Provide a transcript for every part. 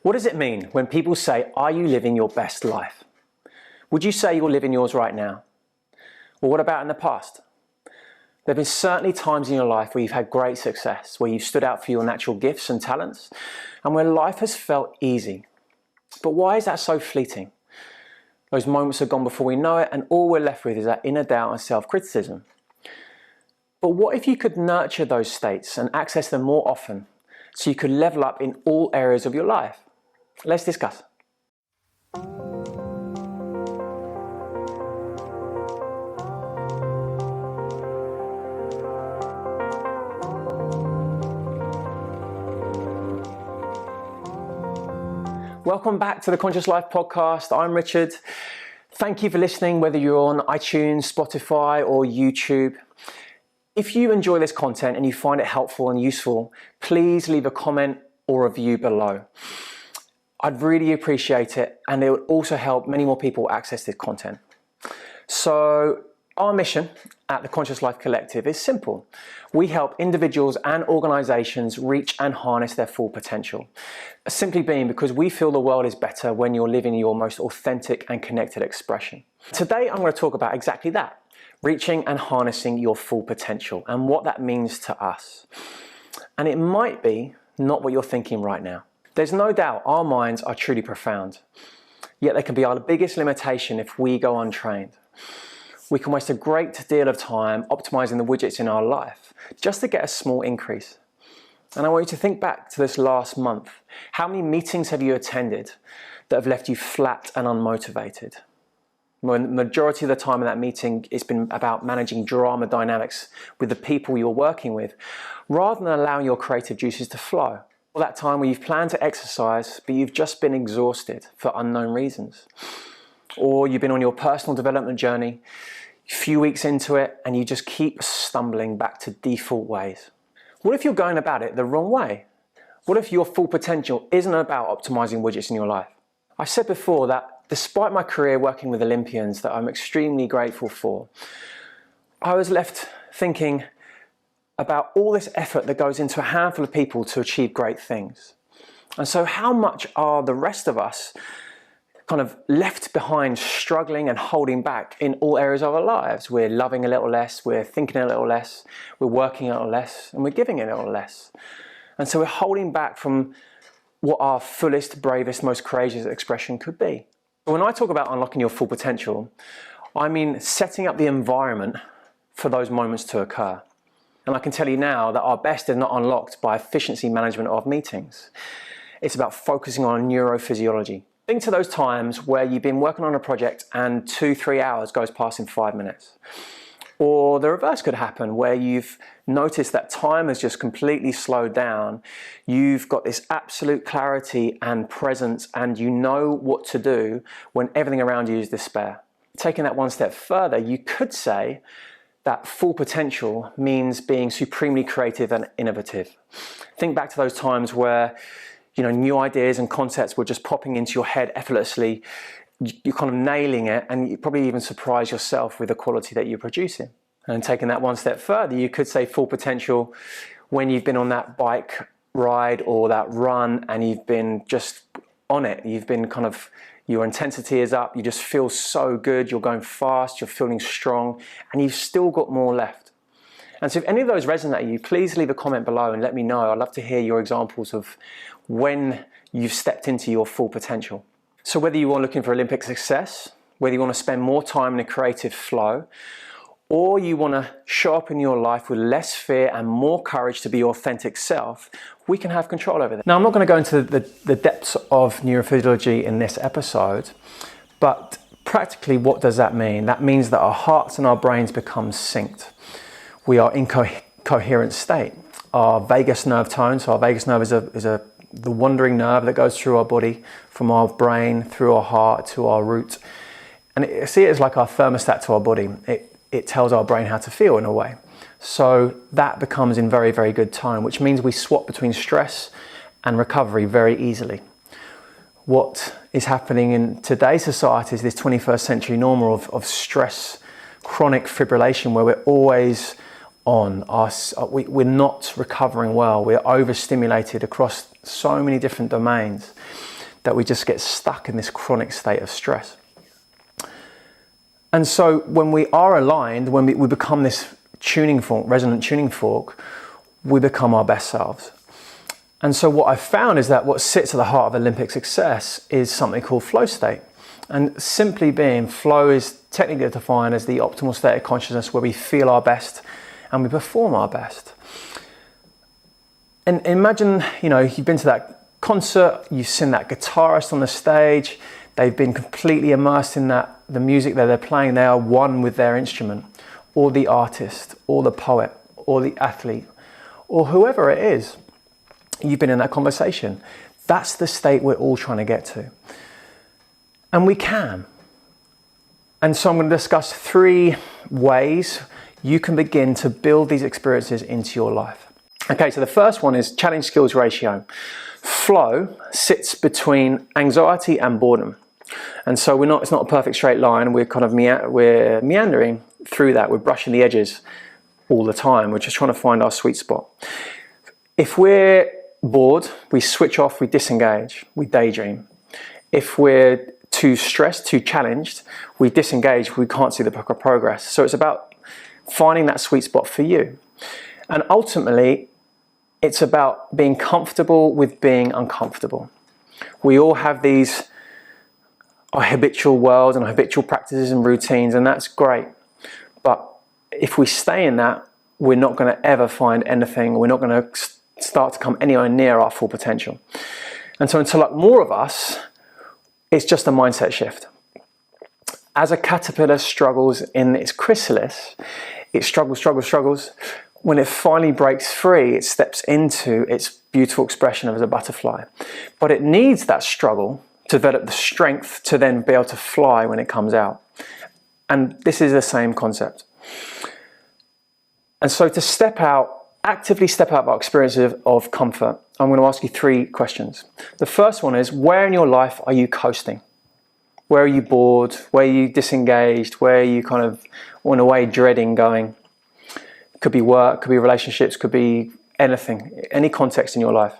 What does it mean when people say, are you living your best life? Would you say you're living yours right now? Well, what about in the past? There have been certainly times in your life where you've had great success, where you've stood out for your natural gifts and talents, and where life has felt easy. But why is that so fleeting? Those moments are gone before we know it, and all we're left with is that inner doubt and self-criticism. But what if you could nurture those states and access them more often so you could level up in all areas of your life? Let's discuss. Welcome back to the Conscious Life podcast. I'm Richard. Thank you for listening, whether you're on iTunes, Spotify, or YouTube. If you enjoy this content and you find it helpful and useful, please leave a comment or review below. I'd really appreciate it, and it would also help many more people access this content. So our mission at the Conscious Life Collective is simple. We help individuals and organizations reach and harness their full potential. Simply being because we feel the world is better when you're living your most authentic and connected expression. Today I'm going to talk about exactly that, reaching and harnessing your full potential and what that means to us. And it might be not what you're thinking right now. There's no doubt our minds are truly profound, yet they can be our biggest limitation if we go untrained. We can waste a great deal of time optimizing the widgets in our life just to get a small increase. And I want you to think back to this last month. How many meetings have you attended that have left you flat and unmotivated? When the majority of the time in that meeting, it's been about managing drama dynamics with the people you're working with, rather than allowing your creative juices to flow. Or that time where you've planned to exercise, but you've just been exhausted for unknown reasons. Or you've been on your personal development journey, a few weeks into it, and you just keep stumbling back to default ways. What if you're going about it the wrong way? What if your full potential isn't about optimizing widgets in your life? I've said before that despite my career working with Olympians that I'm extremely grateful for, I was left thinking about all this effort that goes into a handful of people to achieve great things. And so how much are the rest of us kind of left behind, struggling and holding back in all areas of our lives? We're loving a little less, we're thinking a little less, we're working a little less, and we're giving a little less. And so we're holding back from what our fullest, bravest, most courageous expression could be. When I talk about unlocking your full potential, I mean setting up the environment for those moments to occur. And I can tell you now that our best is not unlocked by efficiency management of meetings. It's about focusing on neurophysiology. Think to those times where you've been working on a project and 2-3 hours goes past in 5 minutes. Or the reverse could happen, where you've noticed that time has just completely slowed down. You've got this absolute clarity and presence, and you know what to do when everything around you is despair. Taking that one step further, you could say that full potential means being supremely creative and innovative. Think back to those times where new ideas and concepts were just popping into your head effortlessly. You're kind of nailing it, and you probably even surprise yourself with the quality that you're producing. And taking that one step further, you could say full potential when you've been on that bike ride or that run and you've been just on it. You've been your intensity is up, you just feel so good, you're going fast, you're feeling strong, and you've still got more left. And so if any of those resonate you, please leave a comment below and let me know. I'd love to hear your examples of when you've stepped into your full potential. So whether you are looking for Olympic success, whether you want to spend more time in a creative flow, or you want to show up in your life with less fear and more courage to be your authentic self, we can have control over that. Now, I'm not going to go into the depths of neurophysiology in this episode, but practically what does that mean? That means that our hearts and our brains become synced. We are in coherent state. Our vagus nerve tone, so our vagus nerve is the wandering nerve that goes through our body, from our brain, through our heart, to our root. And see it as like our thermostat to our body. It tells our brain how to feel in a way. So that becomes in very, very good time, which means we swap between stress and recovery very easily. What is happening in today's society is this 21st century normal of stress, chronic fibrillation, where we're always on. We're not recovering well. We're overstimulated across so many different domains. that we just get stuck in this chronic state of stress. And so when we are aligned, when we become this tuning fork, resonant tuning fork, we become our best selves. And so what I've found is that what sits at the heart of Olympic success is something called flow state. And simply being, flow is technically defined as the optimal state of consciousness where we feel our best and we perform our best. And imagine, you've been to that concert, you've seen that guitarist on the stage, they've been completely immersed in the music that they're playing, they are one with their instrument, or the artist, or the poet, or the athlete, or whoever it is. You've been in that conversation. That's the state we're all trying to get to. And we can. And so I'm going to discuss 3 ways you can begin to build these experiences into your life. Okay, so the first one is challenge skills ratio. Flow sits between anxiety and boredom. And so it's not a perfect straight line. We're kind of we're meandering through that. We're brushing the edges all the time. We're just trying to find our sweet spot. If we're bored, we switch off, we disengage, we daydream. If we're too stressed, too challenged, we disengage, we can't see the progress. So it's about finding that sweet spot for you. And ultimately, it's about being comfortable with being uncomfortable. We all have our habitual world and our habitual practices and routines, and that's great. But if we stay in that, we're not going to ever find anything. We're not going to start to come anywhere near our full potential. And so until more of us, it's just a mindset shift. As a caterpillar struggles in its chrysalis, it struggles. When it finally breaks free, it steps into its beautiful expression as a butterfly. But it needs that struggle to develop the strength to then be able to fly when it comes out. And this is the same concept. And so to actively step out of our experiences of comfort, I'm going to ask you 3 questions. The first one is, where in your life are you coasting? Where are you bored? Where are you disengaged? Where are you kind of, in a way, dreading going? Could be work, could be relationships, could be anything, any context in your life.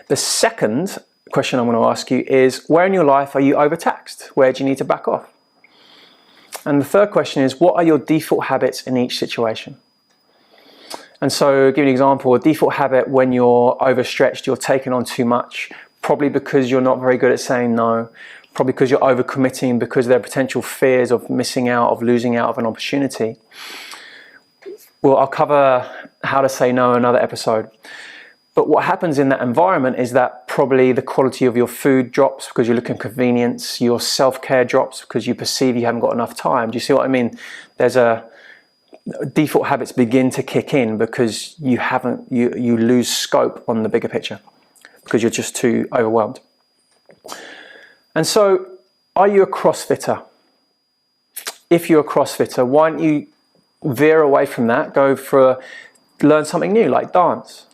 The second question I'm going to ask you is, where in your life are you overtaxed? Where do you need to back off? And the third question is, what are your default habits in each situation? And so, give you an example, a default habit when you're overstretched, you're taking on too much, probably because you're not very good at saying no, probably because you're overcommitting, because there are potential fears of missing out, of losing out of an opportunity. Well, I'll cover how to say no in another episode. But what happens in that environment is that probably the quality of your food drops because you're looking at convenience, your self-care drops because you perceive you haven't got enough time. Do you see what I mean? Default habits begin to kick in because you lose scope on the bigger picture because you're just too overwhelmed. And so, are you a CrossFitter? If you're a CrossFitter, why don't you veer away from that, learn something new like dance?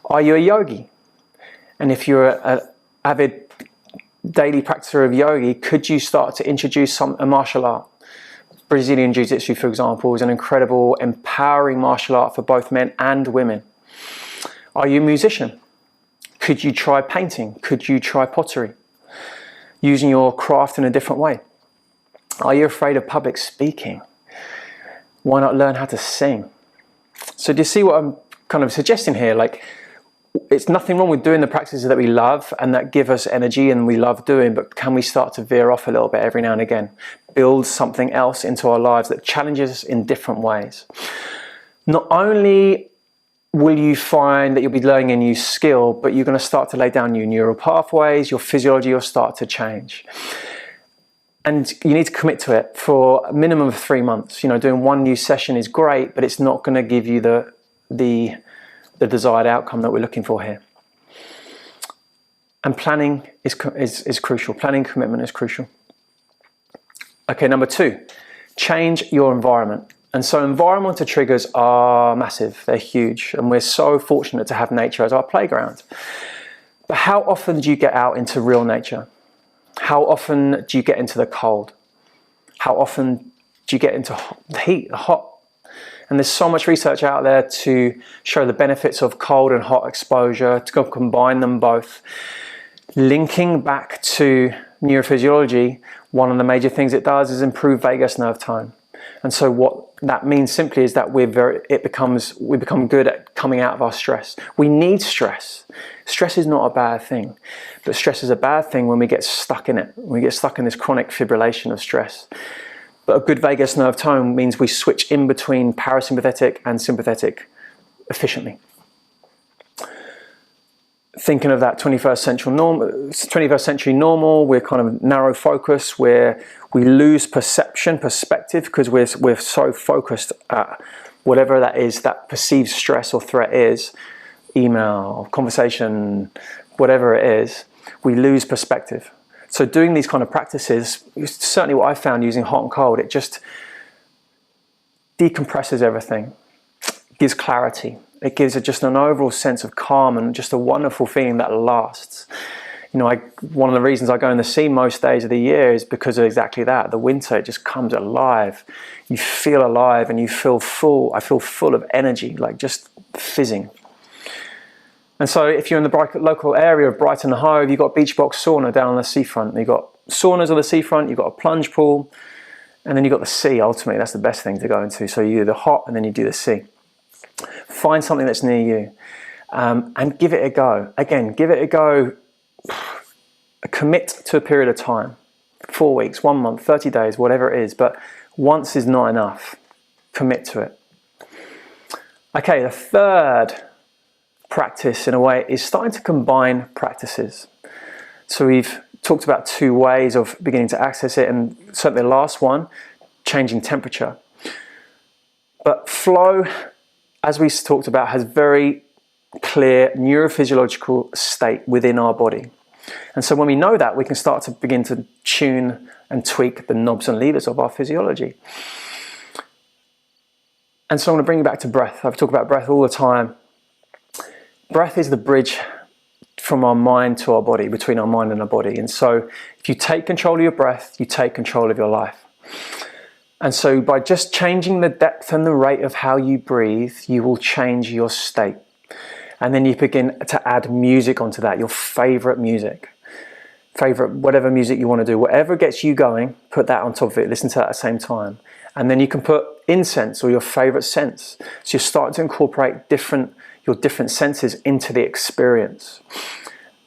Are you a yogi? And if you're an avid daily practicer of yogi, could you start to introduce a martial art? Brazilian Jiu-Jitsu, for example, is an incredible, empowering martial art for both men and women. Are you a musician? Could you try painting? Could you try pottery? Using your craft in a different way. Are you afraid of public speaking? Why not learn how to sing? So do you see what I'm kind of suggesting here? It's nothing wrong with doing the practices that we love and that give us energy and we love doing, but can we start to veer off a little bit every now and again? Build something else into our lives that challenges us in different ways. Not only will you find that you'll be learning a new skill, but you're going to start to lay down new neural pathways, your physiology will start to change. And you need to commit to it for a minimum of 3 months. Doing one new session is great, but it's not going to give you the desired outcome that we're looking for here. And planning is crucial. Planning commitment is crucial. Okay, number 2, change your environment. And so environmental triggers are massive, they're huge, and we're so fortunate to have nature as our playground. But how often do you get out into real nature? How often do you get into the cold? How often do you get into the heat, the hot? And there's so much research out there to show the benefits of cold and hot exposure, to combine them both. Linking back to neurophysiology, one of the major things it does is improve vagus nerve tone. And so what that means simply is that we become good at coming out of our stress. We need stress. Stress is not a bad thing, but stress is a bad thing when we get stuck in it. We get stuck in this chronic fibrillation of stress. But a good vagus nerve tone means we switch in between parasympathetic and sympathetic efficiently. Thinking of that 21st century normal, we're kind of narrow focus, where we lose perspective, because we're so focused at whatever that is, that perceived stress or threat is, email, conversation, whatever it is, we lose perspective. So doing these kind of practices, certainly what I found using hot and cold, it just decompresses everything, gives clarity. It gives just an overall sense of calm and just a wonderful feeling that lasts. You know, one of the reasons I go in the sea most days of the year is because of exactly that. The winter, it just comes alive. You feel alive and you feel full. I feel full of energy, like just fizzing. And so if you're in the local area of Brighton and Hove, you've got beach box sauna down on the seafront. You've got saunas on the seafront, you've got a plunge pool, and then you've got the sea. Ultimately, that's the best thing to go into. So you do the hot and then you do the sea. Find something that's near you and give it a go. Again, give it a go. Commit to a period of time. 4 weeks, 1 month, 30 days, whatever it is. But once is not enough. Commit to it. Okay, the third practice, in a way, is starting to combine practices. So we've talked about 2 ways of beginning to access it, and certainly the last one, changing temperature. But flow, as we talked about, has very clear neurophysiological state within our body. And so when we know that, we can start to begin to tune and tweak the knobs and levers of our physiology. And so I'm going to bring you back to breath. I've talked about breath all the time. Breath is the bridge from our mind to our body, between our mind and our body. And so if you take control of your breath, you take control of your life. And so by just changing the depth and the rate of how you breathe, you will change your state. And then you begin to add music onto that, your favorite music, whatever music you want to do, whatever gets you going, put that on top of it, listen to that at the same time. And then you can put incense or your favorite scents. So you're starting to incorporate your different senses into the experience.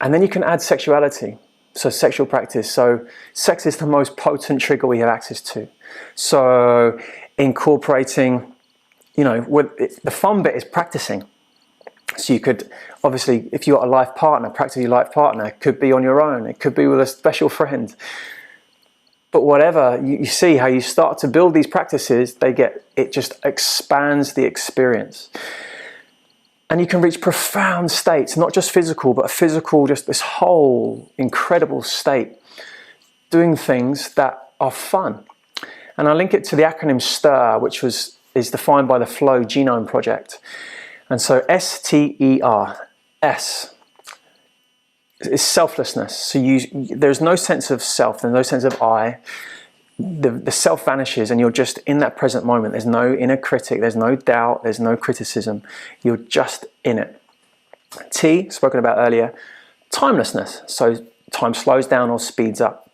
And then you can add sexuality, so sexual practice. So sex is the most potent trigger we have access to. So incorporating, the fun bit is practicing. So you could, obviously, if you've got a life partner, practice your life partner. It could be on your own. It could be with a special friend. But whatever, you see how you start to build these practices, it just expands the experience. And you can reach profound states, not just physical, but physical, just this whole incredible state, doing things that are fun. And I link it to the acronym STIR, which is defined by the Flow Genome Project. And so STER, S, is selflessness. So there's no sense of self, there's no sense of I. The self vanishes and you're just in that present moment. There's no inner critic, there's no doubt, there's no criticism. You're just in it. T, spoken about earlier, timelessness. So time slows down or speeds up.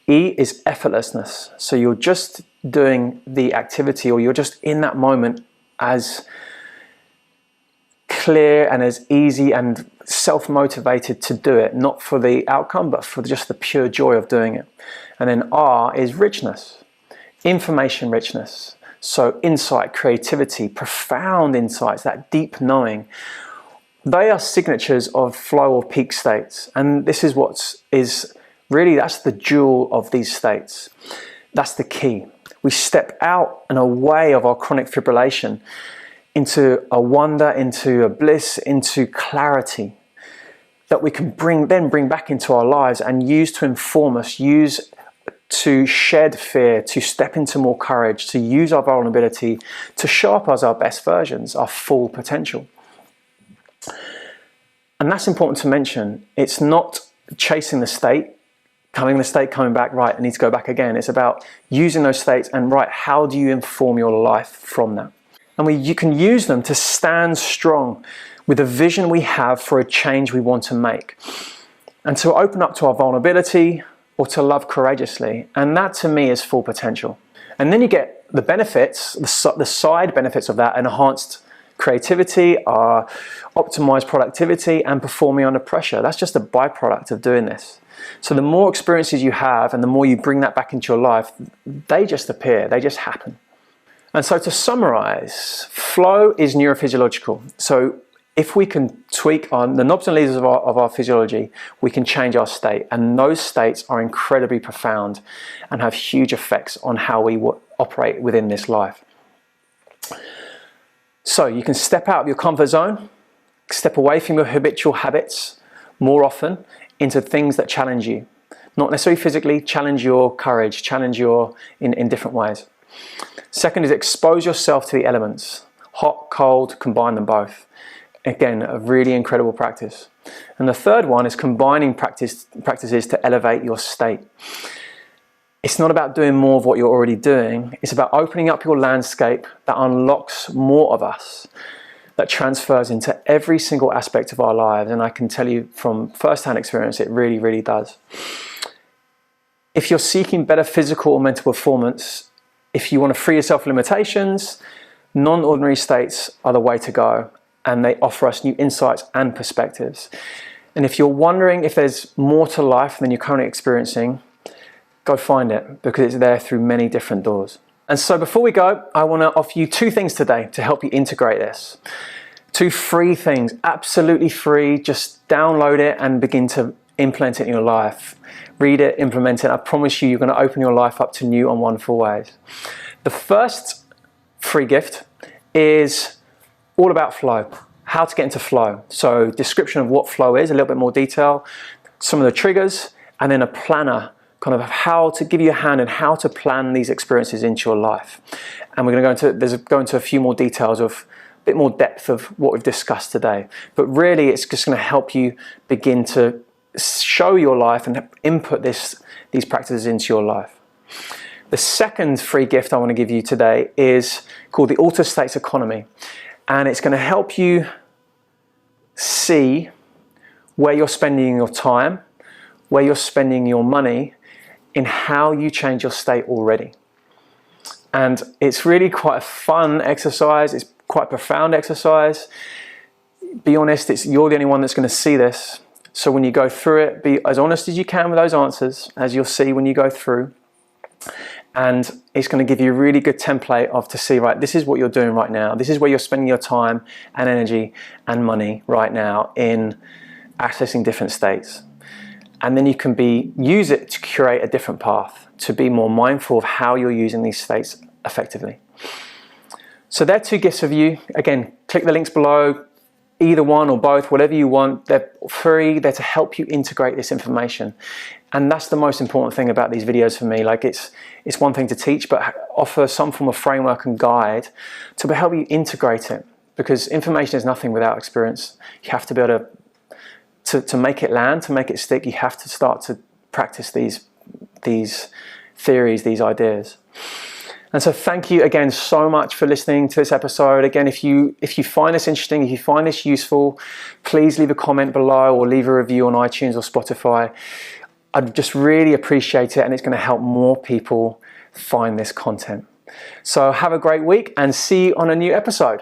E is effortlessness. So you're just doing the activity, or you're just in that moment as clear and as easy and self-motivated to do it, not for the outcome, but for just the pure joy of doing it. And then R is richness, information richness. So insight, creativity, profound insights, that deep knowing. They are signatures of flow or peak states. And this is that's the jewel of these states. That's the key. We step out and away of our chronic fibrillation into a wonder, into a bliss, into clarity that we can bring back into our lives and use to inform us, use to shed fear, to step into more courage, to use our vulnerability, to show up as our best versions, our full potential. And that's important to mention. It's not chasing the state, coming back, right, I need to go back again. It's about using those states and, right, how do you inform your life from that? And you can use them to stand strong with a vision we have for a change we want to make. and to open up to our vulnerability or to love courageously. And that to me is full potential. And then you get the benefits, the side benefits of that: enhanced creativity, our optimized productivity, and performing under pressure. That's just a byproduct of doing this. So the more experiences you have and the more you bring that back into your life, they just appear, they just happen. And so to summarize, flow is neurophysiological. So if we can tweak on the knobs and levers of our physiology, we can change our state. And those states are incredibly profound and have huge effects on how we operate within this life. So you can step out of your comfort zone, step away from your habitual habits more often into things that challenge you. Not necessarily physically, challenge your courage, challenge your in different ways. Second is expose yourself to the elements. Hot, cold, combine them both. Again, a really incredible practice. And the third one is combining practices to elevate your state. It's not about doing more of what you're already doing. It's about opening up your landscape that unlocks more of us, that transfers into every single aspect of our lives. And I can tell you from first-hand experience, it really, really does. If you're seeking better physical or mental performance, if you want to free yourself from limitations, non-ordinary states are the way to go. And they offer us new insights and perspectives. And if you're wondering if there's more to life than you're currently experiencing, go find it, because it's there through many different doors. And so before we go, I want to offer you 2 things today to help you integrate this. 2 free things, absolutely free. Just download it and begin to implement it in your life. Read it, implement it. I promise you, you're going to open your life up to new and wonderful ways. The first free gift is all about flow, how to get into flow. So description of what flow is, a little bit more detail, some of the triggers, and then a planner, kind of how to give you a hand in how to plan these experiences into your life. And we're going to go into a few more details of a bit more depth of what we've discussed today. But really, it's just going to help you begin to show your life and input these practices into your life. The second free gift I want to give you today is called the Altered States Economy. And it's going to help you see where you're spending your time, where you're spending your money, in how you change your state already. And it's really quite a fun exercise. It's quite a profound exercise. Be honest, you're the only one that's going to see this. So when you go through it, be as honest as you can with those answers, as you'll see when you go through. And it's going to give you a really good template to see, right, this is what you're doing right now. This is where you're spending your time and energy and money right now in accessing different states. And then you can use it to curate a different path, to be more mindful of how you're using these states effectively. So they're 2 gifts of you. Again, click the links below, either one or both, whatever you want. They're free, they're to help you integrate this information. And that's the most important thing about these videos for me. Like it's one thing to teach, but offer some form of framework and guide to help you integrate it. Because information is nothing without experience. You have to be able to make it land, to make it stick. You have to start to practice these theories, these ideas. And so thank you again so much for listening to this episode. Again, if you find this interesting, if you find this useful, please leave a comment below or leave a review on iTunes or Spotify. I'd just really appreciate it, and it's going to help more people find this content. So have a great week and see you on a new episode.